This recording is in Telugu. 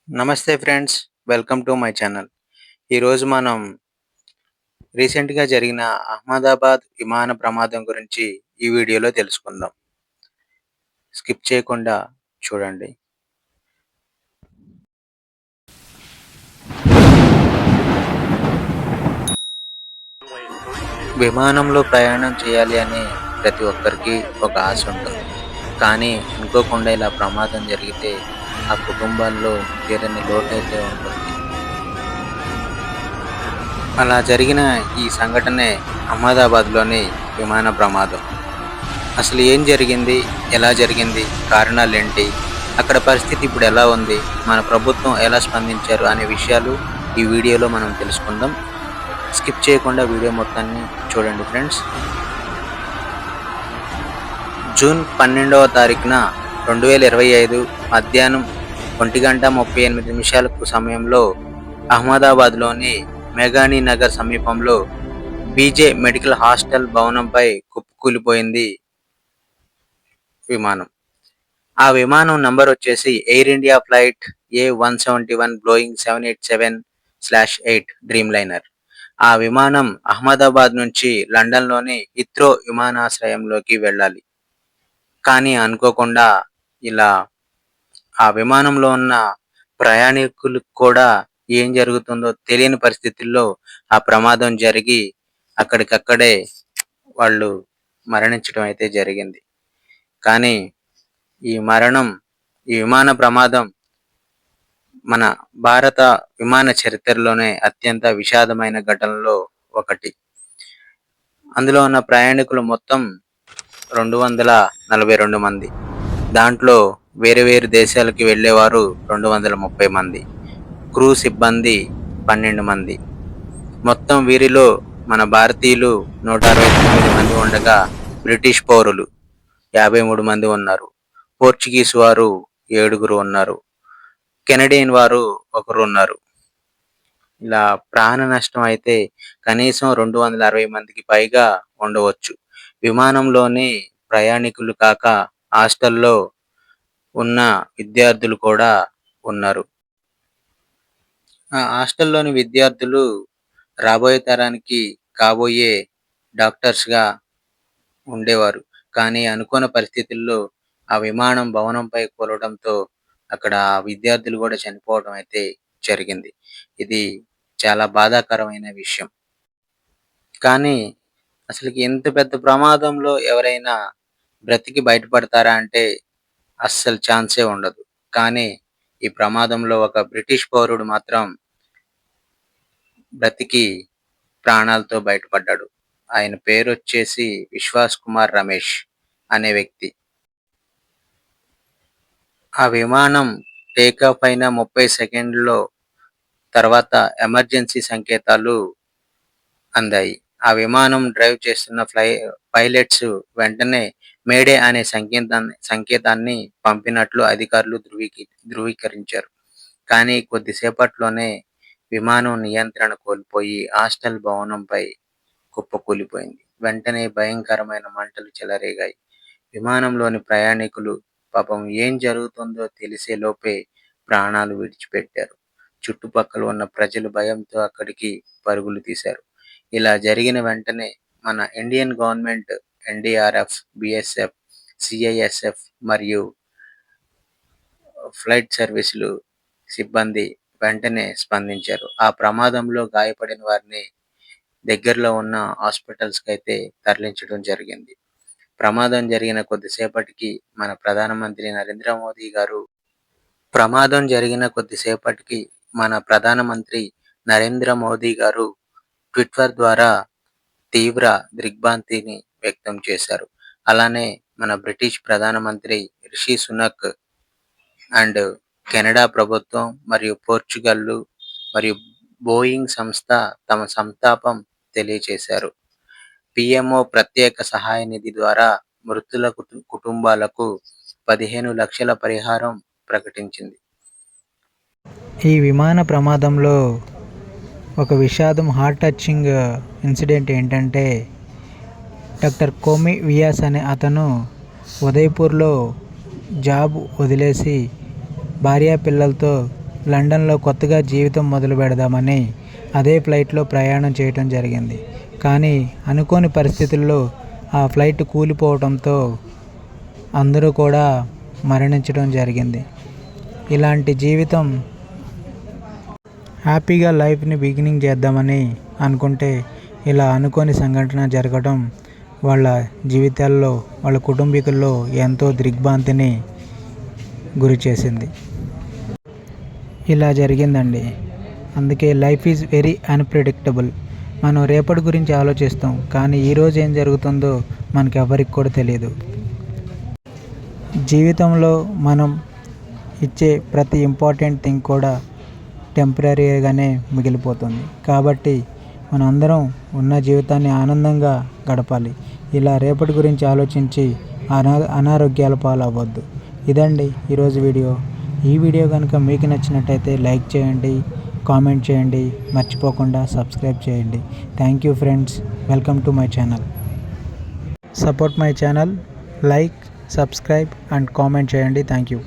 నమస్తే friends, welcome to my channel. ఈరోజు మనం రీసెంట్‌గా జరిగిన అహ్మదాబాద్ విమాన ప్రమాదం గురించి ఈ వీడియోలో తెలుసుకుందాం. స్కిప్ చేయకుండా చూడండి. విమానంలో ప్రయాణం చేయాలి అని ప్రతి ఒక్కరికి ఒక ఆశ ఉంటుంది. కానీ అనుకోకుండా ఇలా ప్రమాదం జరిగితే ఆ కుటుంబాల్లో తీరని లోటైతే ఉంటుంది. అలా జరిగిన ఈ సంఘటనే అహ్మదాబాద్‌లోని విమాన ప్రమాదం. అసలు ఏం జరిగింది? ఎలా జరిగింది? కారణాలేంటి? అక్కడ పరిస్థితి ఇప్పుడు ఎలా ఉంది? మన ప్రభుత్వం ఎలా స్పందించారు? అనే విషయాలు ఈ వీడియోలో మనం తెలుసుకుందాం. స్కిప్ చేయకుండా వీడియో మొత్తాన్ని చూడండి ఫ్రెండ్స్. జూన్ 12వ తారీఖున 2025 మధ్యాహ్నం 1:38 సమయంలో అహ్మదాబాద్‌లోని మేఘాని నగర్ సమీపంలో బీజే మెడికల్ హాస్టల్ భవనంపై కుప్పకూలిపోయింది విమానం. ఆ విమానం నంబర్ వచ్చేసి air India flight A171 Boeing 787/8 dream liner. ఆ విమానం అహ్మదాబాద్ నుంచి లండన్లోని హిత్రో విమానాశ్రయంలోకి వెళ్ళాలి. కానీ అనుకోకుండా ఇలా ఆ విమానంలో ఉన్న ప్రయాణికులకు కూడా ఏం జరుగుతుందో తెలియని పరిస్థితుల్లో ఆ ప్రమాదం జరిగి అక్కడికక్కడే వాళ్ళు మరణించడం అయితే జరిగింది. కానీ ఈ విమాన ప్రమాదం మన భారత విమాన చరిత్రలోనే అత్యంత విషాదమైన ఘటనలో ఒకటి. అందులో ఉన్న ప్రయాణికులు మొత్తం 242 మంది. దాంట్లో వేరు వేరు దేశాలకి వెళ్ళేవారు 230 మంది. క్రూ సిబ్బంది 12 మంది. మొత్తం వీరిలో మన భారతీయులు 169 మంది ఉండగా బ్రిటిష్ పౌరులు 53 మంది ఉన్నారు. పోర్చుగీస్ వారు 7 ఉన్నారు. కెనడియన్ వారు 1 ఉన్నారు. ఇలా ప్రాణ నష్టం అయితే కనీసం 260 మందికి పైగా ఉండవచ్చు. విమానంలోని ప్రయాణికులు కాక హాస్టల్లో ఉన్న విద్యార్థులు కూడా ఉన్నారు. ఆ హాస్టల్లోని విద్యార్థులు రాబోయే తరానికి కాబోయే డాక్టర్స్‌గా ఉండేవారు. కానీ అనుకోని పరిస్థితుల్లో ఆ విమానం భవనంపై కూలడంతో అక్కడ ఆ విద్యార్థులు కూడా చనిపోవడం అయితే జరిగింది. ఇది చాలా బాధాకరమైన విషయం. కానీ అసలుకి ఇంత పెద్ద ప్రమాదంలో ఎవరైనా బ్రతికి బయటపడతారా అంటే అస్సలు ఛాన్సే ఉండదు. కానీ ఈ ప్రమాదంలో ఒక బ్రిటిష్ పౌరుడు మాత్రం బ్రతికి ప్రాణాలతో బయటపడ్డాడు. ఆయన పేరొచ్చేసి విశ్వాస్ కుమార్ రమేష్ అనే వ్యక్తి. ఆ విమానం టేకాఫ్ అయిన 30 సెకండ్‌లో తర్వాత ఎమర్జెన్సీ సంకేతాలు అందాయి. ఆ విమానం డ్రైవ్ చేస్తున్న పైలట్స్ వెంటనే మేడే అనే సంకేతాన్ని పంపినట్లు అధికారులు ధృవీకరించారు. కానీ కొద్దిసేపట్లోనే విమానం నియంత్రణ కోల్పోయి హాస్టల్ భవనంపై కుప్పకూలిపోయింది. వెంటనే భయంకరమైన మంటలు చెలరేగాయి. విమానంలోని ప్రయాణికులు పాపం ఏం జరుగుతుందో తెలిసే లోపే ప్రాణాలు విడిచిపెట్టారు. చుట్టుపక్కల ఉన్న ప్రజలు భయంతో అక్కడికి పరుగులు తీశారు. ఇలా జరిగిన వెంటనే మన Indian government NDRF, BSF, CISF మరియు ఫ్లైట్ సర్వీసులు సిబ్బంది వెంటనే స్పందించారు. ఆ ప్రమాదంలో గాయపడిన వారిని దగ్గరలో ఉన్న హాస్పిటల్స్‌కి అయితే తరలించడం జరిగింది. ప్రమాదం జరిగిన కొద్దిసేపటికి మన ప్రధానమంత్రి నరేంద్ర మోదీ గారు ట్విట్టర్ ద్వారా తీవ్ర దిగ్భ్రాంతిని వ్యక్తం చేశారు. అలానే మన బ్రిటిష్ ప్రధానమంత్రి రిషి సునక్ అండ్ కెనడా ప్రభుత్వం మరియు పోర్చుగల్ మరియు బోయింగ్ సంస్థ తమ సంతాపం తెలియజేశారు. పిఎంఓ ప్రత్యేక సహాయ నిధి ద్వారా మృతుల కుటుంబాలకు 15 లక్షల పరిహారం ప్రకటించింది. ఈ విమాన ప్రమాదంలో ఒక విషాదం హార్ట్ టచింగ్ ఇన్సిడెంట్ ఏంటంటే డాక్టర్ కోమి వియాస్ అనే అతను ఉదయ్పూర్లో జాబ్ వదిలేసి భార్యా పిల్లలతో లండన్లో కొత్తగా జీవితం మొదలు పెడదామని అదే ఫ్లైట్లో ప్రయాణం చేయటం జరిగింది. కానీ అనుకోని పరిస్థితుల్లో ఆ ఫ్లైట్ కూలిపోవడంతో అందరూ కూడా మరణించడం జరిగింది. ఇలాంటి జీవితం హ్యాపీగా లైఫ్ని బిగినింగ్ చేద్దామని అనుకుంటే ఇలా అనుకోని సంఘటన జరగడం వాళ్ళ జీవితాల్లో, వాళ్ళ కుటుంబీకుల్లో ఎంతో దిగ్భ్రాంతిని గురి చేసింది. ఇలా జరిగిందండి. అందుకే లైఫ్ ఈజ్ వెరీ అన్ప్రెడిక్టబుల్. మనం రేపటి గురించి ఆలోచిస్తాం, కానీ ఈరోజు ఏం జరుగుతుందో మనకి ఎవరికి కూడా తెలియదు. జీవితంలో మనం ఇచ్చే ప్రతి ఇంపార్టెంట్ థింగ్ కూడా టెంపరీగానే మిగిలిపోతుంది. కాబట్టి మనందరం ఉన్న జీవితాన్ని ఆనందంగా గడపాలి. ఇలా రేపటి గురించి ఆలోచించి అనారోగ్యాల పాలవ్వద్దు. ఇదండి ఈరోజు వీడియో. ఈ వీడియో కనుక మీకు నచ్చినట్టయితే లైక్ చేయండి, కామెంట్ చేయండి, మర్చిపోకుండా సబ్స్క్రైబ్ చేయండి. Thank you friends. Welcome to my channel. Support my channel, like, subscribe and comment చేయండి. Thank you.